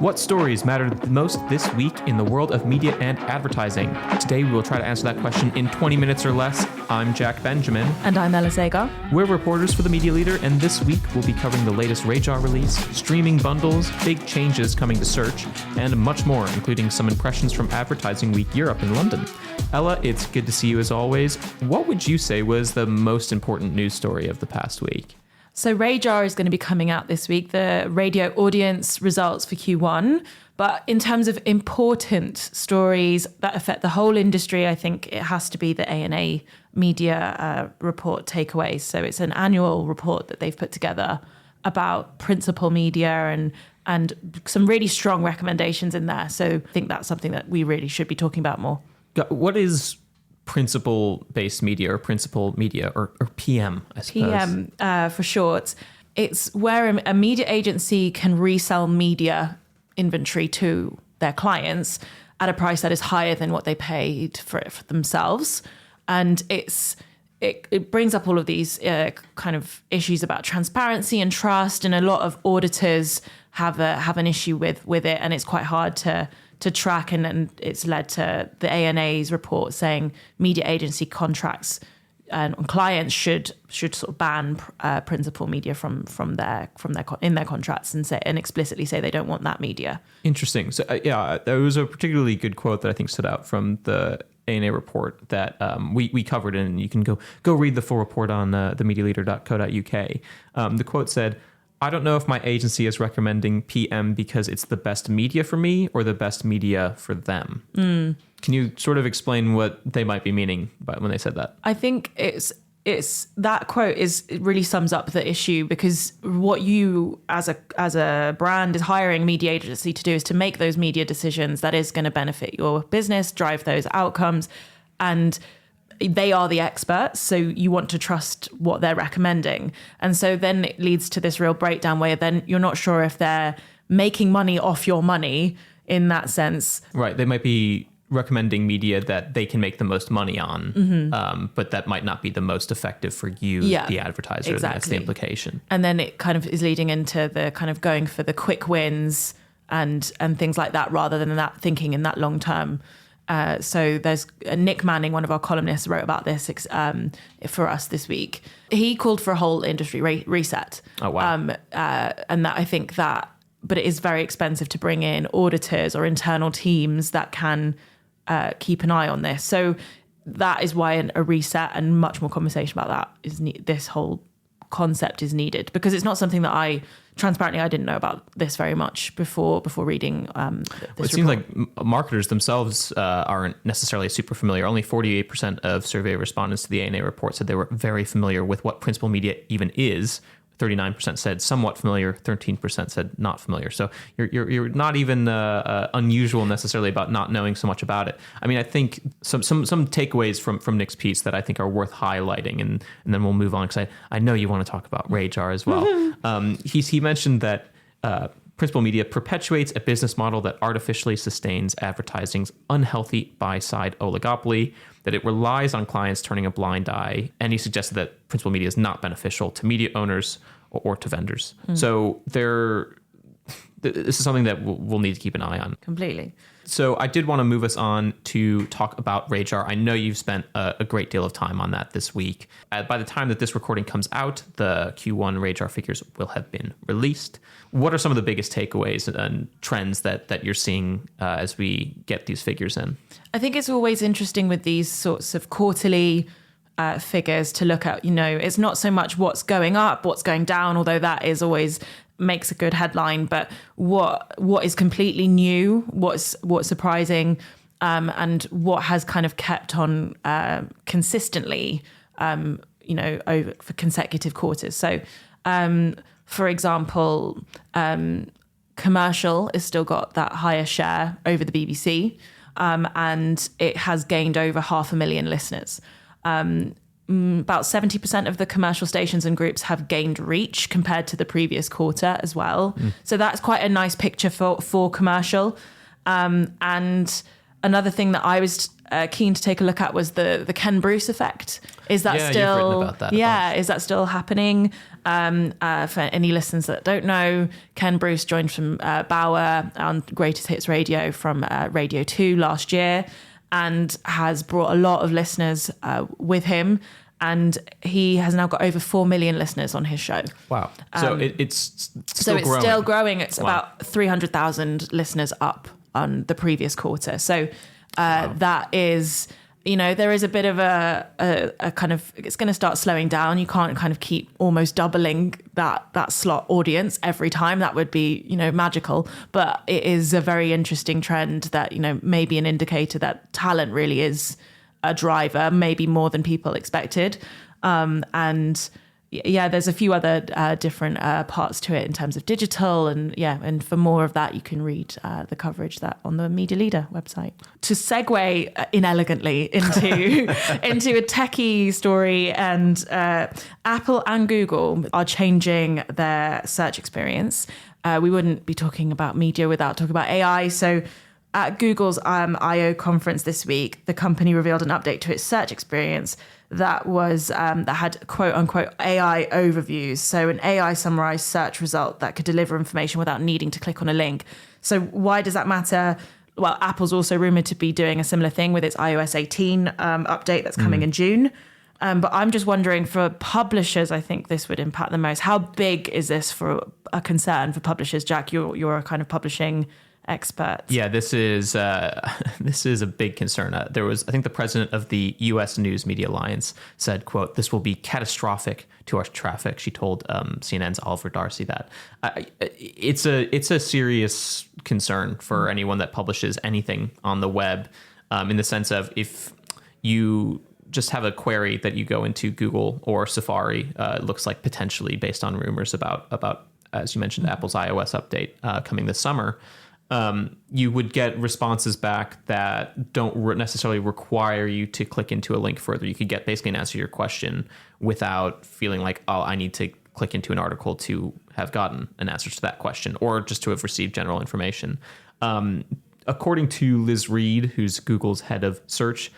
What stories matter the most this week in the world of media and advertising? Today we will try to answer that question in 20 minutes or less. I'm Jack.benjamin. And I'm Sagar. We're reporters for The Media Leader, and this week we'll be covering the latest Rajar release, streaming bundles, big changes coming to search, and much more, including some impressions from Advertising Week Europe in London. Ella, it's good to see you as always. What would you say was the most important news story of the past week? So Rajar is going to be coming out this week, the radio audience results for Q1. But in terms of important stories that affect the whole industry, I think it has to be the A&A media report takeaways. So it's an annual report that they've put together about principal media and some really strong recommendations in there. So I think that's something that we really should be talking about more. What is principal-based media or principal media or PM, I suppose? PM for short. It's where a media agency can resell media inventory to their clients at a price that is higher than what they paid for it for themselves. And it brings up all of these kind of issues about transparency and trust, and a lot of auditors have an issue with it, and it's quite hard to track, and it's led to the ANA's report saying media agency contracts and clients should sort of ban principal media from their contracts and explicitly say they don't want that media. Interesting. So there was a particularly good quote that I think stood out from the ANA report that we covered, and you can go read the full report on themedialeader.co.uk. The quote said, "I don't know if my agency is recommending PM because it's the best media for me or the best media for them." Can you sort of explain what they might be meaning by when they said that? I think it's that quote it really sums up the issue, because what you as a brand is hiring a media agency to do is to make those media decisions that is going to benefit your business, drive those outcomes, and they are the experts, so you want to trust what they're recommending. And so then it leads to this real breakdown where then you're not sure if they're making money off your money in that sense. Right. They might be recommending media that they can make the most money on, but that might not be the most effective for you, the advertiser. Exactly. That's the implication. And then it kind of is leading into the kind of going for the quick wins and things like that, rather than that thinking in that long term. So there's Nick Manning, one of our columnists, wrote about this for us this week. He called for a whole industry reset. Oh, wow. And that I think that, but it is very expensive to bring in auditors or internal teams that can keep an eye on this. So that is why a reset and much more conversation about that this whole concept is needed, because it's not something that I didn't know about this very much before reading this It seems like marketers themselves aren't necessarily super familiar. Only 48% of survey respondents to the ANA report said they were very familiar with what principal media even is. 39% said somewhat familiar, 13% said not familiar. So you're not even unusual necessarily about not knowing so much about it. I mean, I think some takeaways from Nick's piece that I think are worth highlighting, and then we'll move on, because I know you want to talk about Rajar as well. He mentioned that principal media perpetuates a business model that artificially sustains advertising's unhealthy buy-side oligopoly, that it relies on clients turning a blind eye, and he suggested that principal media is not beneficial to media owners or to vendors. So this is something that we'll need to keep an eye on. Completely. So I did want to move us on to talk about Rajar. I know you've spent a great deal of time on that this week. By the time that this recording comes out, the Q1 Rajar figures will have been released. What are some of the biggest takeaways and trends that you're seeing as we get these figures in? I think it's always interesting with these sorts of quarterly figures to look at. It's not so much what's going up, what's going down, although that is always makes a good headline, but what is completely new, what's surprising, and what has kind of kept on consistently, over for consecutive quarters. So, for example, commercial has still got that higher share over the BBC, and it has gained over 500,000 listeners. About 70% of the commercial stations and groups have gained reach compared to the previous quarter as well. So that's quite a nice picture for commercial. And another thing that I was keen to take a look at was the Ken Bruce effect. Is that You've still? written about that a bunch. Is that still happening? For any listeners that don't know, Ken Bruce joined from Bauer on Greatest Hits Radio from Radio 2 last year, and has brought a lot of listeners with him. And he has now got over 4 million listeners on his show. Wow. So it's still growing. Still growing. It's about 300,000 listeners up on the previous quarter. So that is, there is a bit of a kind of, it's going to start slowing down. You can't kind of keep almost doubling that slot audience every time. That would be, magical. But it is a very interesting trend that, maybe an indicator that talent really is a driver, maybe more than people expected. And there's a few other different parts to it in terms of digital, and for more of that, you can read the coverage that on the Media Leader website. To segue inelegantly into a techie story, and Apple and Google are changing their search experience. We wouldn't be talking about media without talking about AI. So at Google's I/O conference this week, the company revealed an update to its search experience that was that had quote unquote AI overviews. So an AI summarized search result that could deliver information without needing to click on a link. So why does that matter? Well, Apple's also rumored to be doing a similar thing with its iOS 18 update that's coming in June. But I'm just wondering, for publishers, I think this would impact the most. How big is this for a concern for publishers? Jack, you're a kind of publishing expert. Yeah, this is a big concern. There was, I think, the president of the U.S. News Media Alliance said, "quote This will be catastrophic to our traffic." She told CNN's Oliver Darcy that it's a serious concern for anyone that publishes anything on the web, in the sense of if you just have a query that you go into Google or Safari, it looks like potentially based on rumors about as you mentioned, Apple's iOS update coming this summer. You would get responses back that don't necessarily require you to click into a link further. You could get basically an answer to your question without feeling like, oh, I need to click into an article to have gotten an answer to that question, or just to have received general information. According to Liz Reed, who's Google's head of search,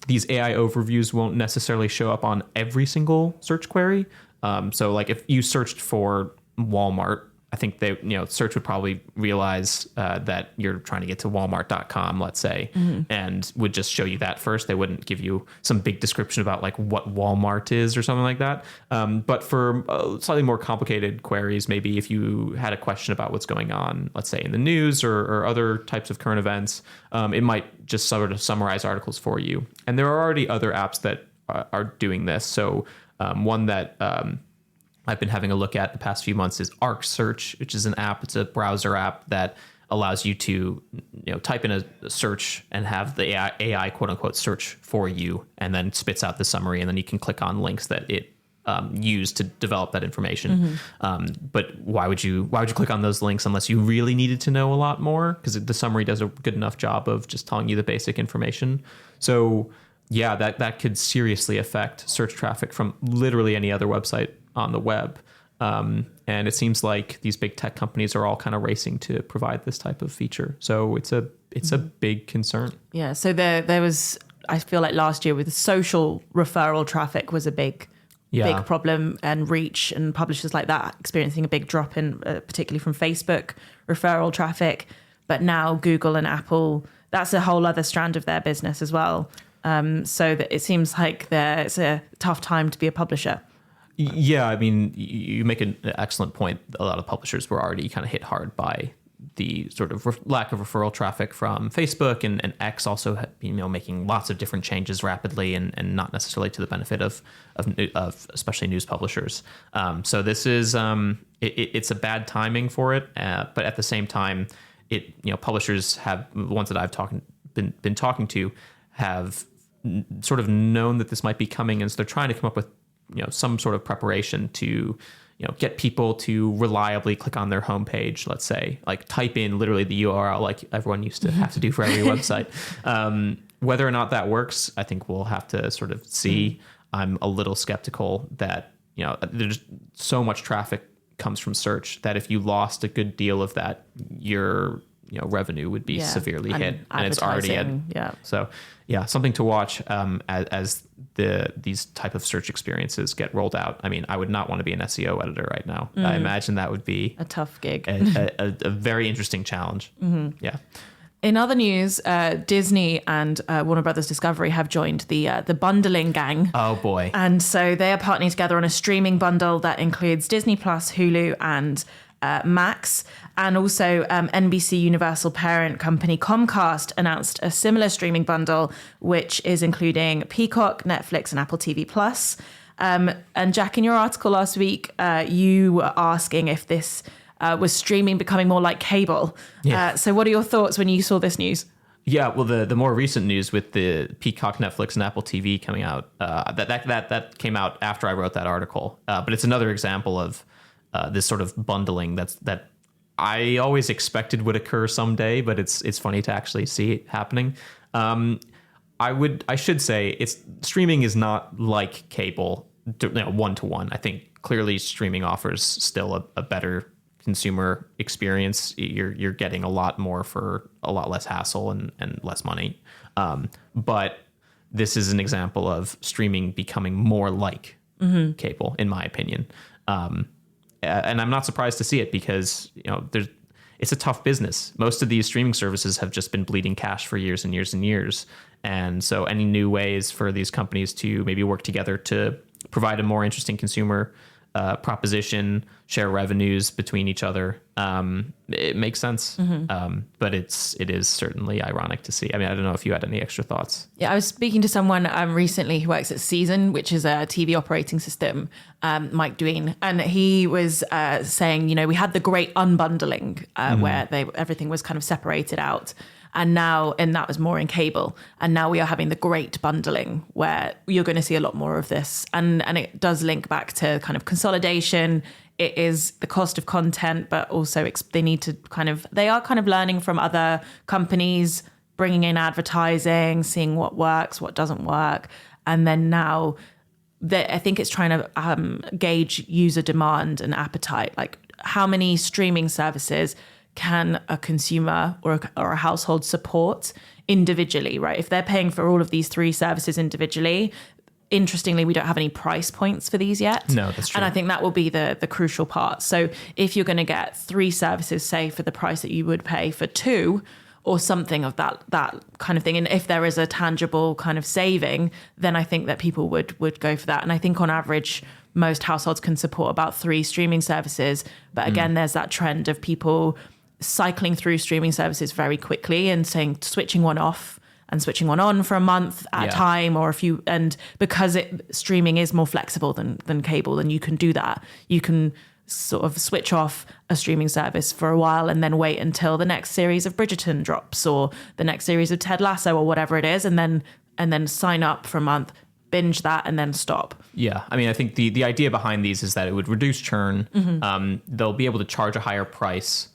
these AI overviews won't necessarily show up on every single search query. So like if you searched for Walmart, I think they, search would probably realize that you're trying to get to walmart.com, let's say, and would just show you that first. They wouldn't give you some big description about like what Walmart is or something like that. But for slightly more complicated queries, maybe if you had a question about what's going on, let's say in the news or other types of current events, it might just sort of summarize articles for you. And there are already other apps that are doing this. So one that I've been having a look at the past few months is Arc Search, which is an app. It's a browser app that allows you to, type in a search and have the AI quote unquote search for you, and then spits out the summary, and then you can click on links that it used to develop that information. But why would you click on those links unless you really needed to know a lot more? Because the summary does a good enough job of just telling you the basic information. So yeah, that could seriously affect search traffic from literally any other website on the web. And it seems like these big tech companies are all kind of racing to provide this type of feature. So it's a big concern. Yeah. So there was, I feel like last year with social referral traffic was a big problem, and reach, and publishers like that experiencing a big drop in, particularly from Facebook referral traffic. But now Google and Apple, that's a whole other strand of their business as well. So that it seems like it's a tough time to be a publisher. Yeah, I mean, you make an excellent point. A lot of publishers were already kind of hit hard by the sort of lack of referral traffic from Facebook, and X also, making lots of different changes rapidly, and not necessarily to the benefit of especially news publishers. So this is it's a bad timing for it, but at the same time, publishers have, the ones that I've been talking to, have sort of known that this might be coming, and so they're trying to come up with some sort of preparation to, get people to reliably click on their homepage, let's say, like type in literally the URL like everyone used to have to do for every website. Whether or not that works, I think we'll have to sort of see. I'm a little skeptical that, there's so much traffic comes from search that if you lost a good deal of that, your revenue would be severely and hit, and it's already at. So yeah, something to watch as these type of search experiences get rolled out. I mean, I would not want to be an SEO editor right now. I imagine that would be a tough gig, a very interesting challenge. Yeah. In other news, Disney and Warner Brothers Discovery have joined the bundling gang. Oh boy! And so they are partnering together on a streaming bundle that includes Disney Plus, Hulu, and Max. And also NBC Universal parent company Comcast announced a similar streaming bundle, which is including Peacock, Netflix, and Apple TV Plus. And Jack, in your article last week, you were asking if this was streaming becoming more like cable. Yeah. So what are your thoughts when you saw this news? Yeah, well, the more recent news with the Peacock, Netflix, and Apple TV coming out, that came out after I wrote that article. But it's another example of this sort of bundling that I always expected would occur someday, but it's funny to actually see it happening. I should say streaming is not like cable, one-to-one. I think clearly streaming offers still a better consumer experience. You're getting a lot more for a lot less hassle and less money. But this is an example of streaming becoming more like cable, in my opinion. And I'm not surprised to see it because it's a tough business. Most of these streaming services have just been bleeding cash for years and years and years. And so any new ways for these companies to maybe work together to provide a more interesting consumer proposition, share revenues between each other, it makes sense. But it is certainly ironic to see. I mean, I don't know if you had any extra thoughts. Yeah, I was speaking to someone recently who works at Season, which is a TV operating system, Mike Dween, and he was saying, we had the great unbundling where everything was kind of separated out. And that was more in cable. And now we are having the great bundling where you're going to see a lot more of this. And it does link back to kind of consolidation. It is the cost of content, but also they are kind of learning from other companies, bringing in advertising, seeing what works, what doesn't work. And then now I think it's trying to gauge user demand and appetite. Like how many streaming services can a consumer or a household support individually, right? If they're paying for all of these three services individually, interestingly, we don't have any price points for these yet. No, that's true. And I think that will be the crucial part. So if you're going to get three services, say, for the price that you would pay for two or something of that kind of thing, and if there is a tangible kind of saving, then I think that people would go for that. And I think on average, most households can support about 3 streaming services. But again, there's that trend of people cycling through streaming services very quickly and switching one off and switching one on for a month at a time or a few. And because streaming is more flexible than cable, then you can do that. You can sort of switch off a streaming service for a while and then wait until the next series of Bridgerton drops or the next series of Ted Lasso or whatever it is, and then sign up for a month, binge that, and then stop. Yeah. I mean, I think the idea behind these is that it would reduce churn. They'll be able to charge a higher price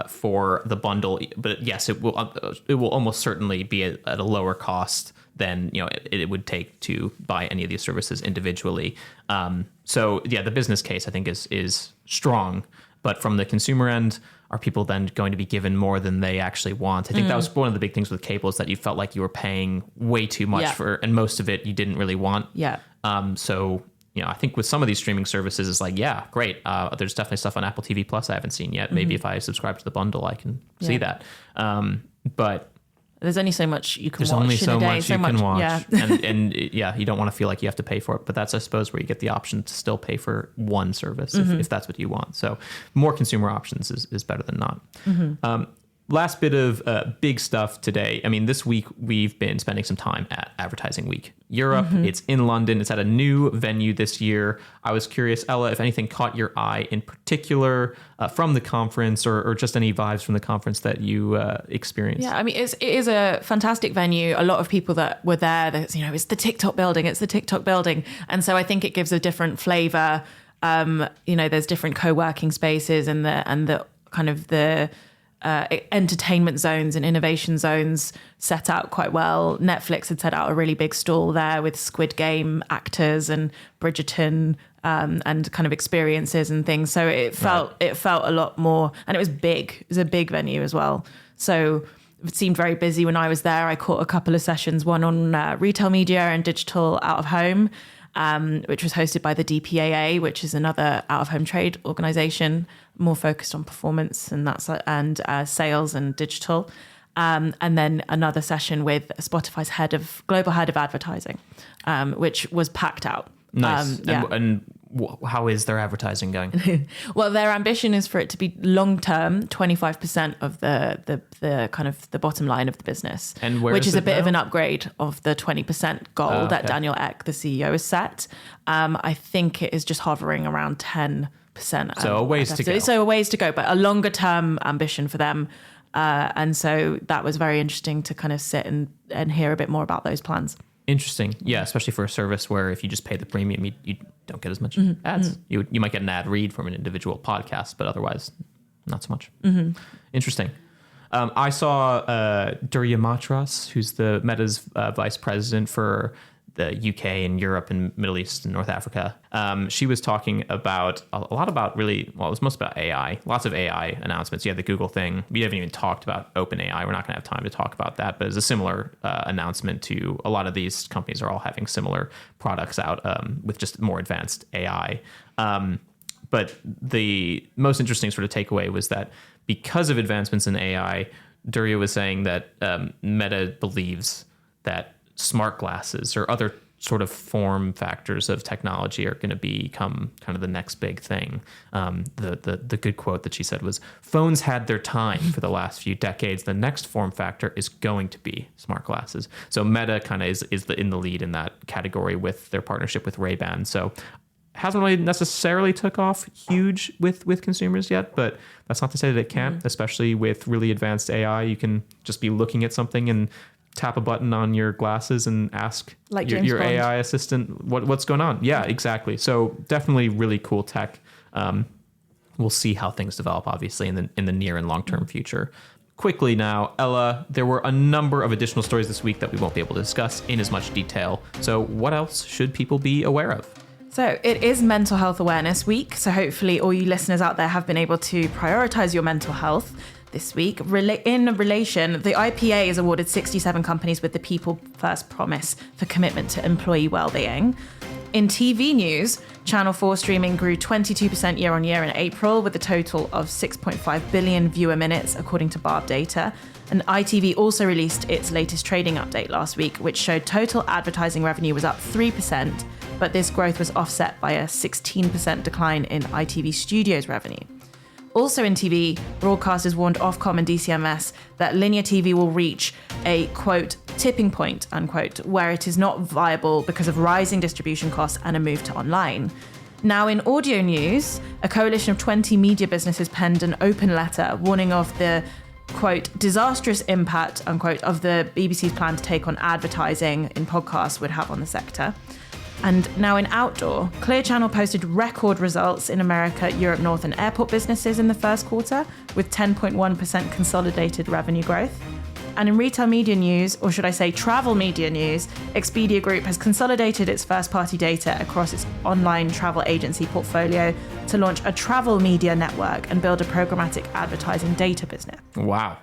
for the bundle, but yes, it will almost certainly be at a lower cost than it would take to buy any of these services individually. So yeah, the business case I think is strong, but from the consumer end, are people then going to be given more than they actually want? I think that was one of the big things with cable, is that you felt like you were paying way too much for, and most of it you didn't really want. Yeah. So I think with some of these streaming services, it's like, yeah, great. There's definitely stuff on Apple TV Plus I haven't seen yet. Maybe if I subscribe to the bundle, I can see that. But there's only so much you can watch. There's only so much you can watch. Yeah. and you don't want to feel like you have to pay for it. But that's, I suppose, where you get the option to still pay for one service if that's what you want. So more consumer options is better than not. Last bit of big stuff today. I mean, this week we've been spending some time at Advertising Week Europe. It's in London. It's at a new venue this year. I was curious, Ella, if anything caught your eye in particular from the conference or just any vibes from the conference that you experienced. Yeah, I mean, it is a fantastic venue. A lot of people that were there, it's the TikTok building. It's the TikTok building. And so I think it gives a different flavor. There's different co-working spaces and the kind of the entertainment zones and innovation zones set out quite well. Netflix had set out a really big stall there with Squid Game actors and Bridgerton and kind of experiences and things. So it felt a lot more, and it was big. It was a big venue as well. So it seemed very busy when I was there. I caught a couple of sessions, one on retail media and digital out of home, which was hosted by the DPAA, which is another out of home trade organization, more focused on performance and sales and digital. And then another session with Spotify's global head of advertising, which was packed out. Nice. And how is their advertising going? Well, their ambition is for it to be long-term, 25% of the kind of the bottom line of the business, and which is a bit of an upgrade of the 20% goal that Daniel Ek, the CEO, has set. I think it is just hovering around 10%. So a ways to go. So a ways to go, but a longer-term ambition for them. And so that was very interesting to kind of sit and hear a bit more about those plans. Interesting. Yeah, especially for a service where if you just pay the premium, you don't get as much ads. You might get an ad read from an individual podcast, but otherwise not so much. Interesting. I saw Durya Matras, who's the Meta's vice president for the UK and Europe and Middle East and North Africa. She was talking about a lot about it was most about AI, lots of AI announcements. You had the Google thing. We haven't even talked about OpenAI. We're not going to have time to talk about that, but it's a similar announcement to a lot of these companies are all having similar products out with just more advanced AI. But the most interesting sort of takeaway was that because of advancements in AI, Durya was saying that Meta believes that smart glasses or other sort of form factors of technology are going to become kind of the next big thing. The good quote that she said was, "Phones had their time for the last few decades. The next form factor is going to be smart glasses." So Meta kind of is in the lead in that category with their partnership with Ray-Ban. So hasn't really necessarily took off huge with consumers yet, but that's not to say that it can't, especially with really advanced AI. You can just be looking at something and tap a button on your glasses and ask your AI assistant what's going on. Yeah, exactly. So definitely really cool tech. We'll see how things develop, obviously, in the near and long-term future. Quickly now, Ella, there were a number of additional stories this week that we won't be able to discuss in as much detail. So what else should people be aware of? So it is Mental Health Awareness Week. So hopefully all you listeners out there have been able to prioritize your mental health this week. In relation, the IPA has awarded 67 companies with the People First promise for commitment to employee well-being. In TV news, Channel 4 streaming grew 22% year on year in April with a total of 6.5 billion viewer minutes, according to Barb data. And ITV also released its latest trading update last week, which showed total advertising revenue was up 3%, but this growth was offset by a 16% decline in ITV Studios revenue. Also in TV, broadcasters warned Ofcom and DCMS that linear TV will reach a, quote, tipping point, unquote, where it is not viable because of rising distribution costs and a move to online. Now in audio news, a coalition of 20 media businesses penned an open letter warning of the, quote, disastrous impact, unquote, of the BBC's plan to take on advertising in podcasts would have on the sector. And now in outdoor, Clear Channel posted record results in America, Europe North and airport businesses in the first quarter with 10.1% consolidated revenue growth. And in retail media news, or should I say travel media news, Expedia Group has consolidated its first-party data across its online travel agency portfolio to launch a travel media network and build a programmatic advertising data business. Wow.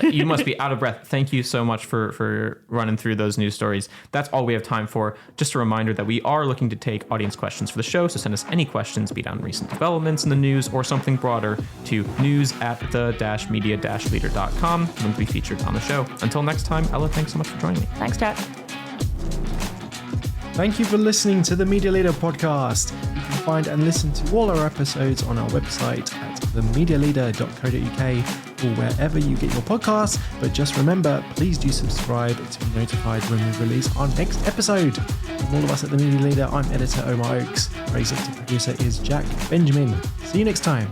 You must be out of breath. Thank you so much for running through those news stories. That's all we have time for. Just a reminder that we are looking to take audience questions for the show, so send us any questions, be it on recent developments in the news or something broader, to news@the-media-leader.com, and we'll be featured on the show. Until next time, Ella, thanks so much for joining me. Thanks, Jack. Thank you for listening to the Media Leader podcast. You can find and listen to all our episodes on our website at themedialeader.co.uk or wherever you get your podcasts. But just remember, please do subscribe to be notified when we release our next episode. From all of us at the Media Leader, I'm editor Omar Oakes. Our executive producer is Jack Benjamin. See you next time.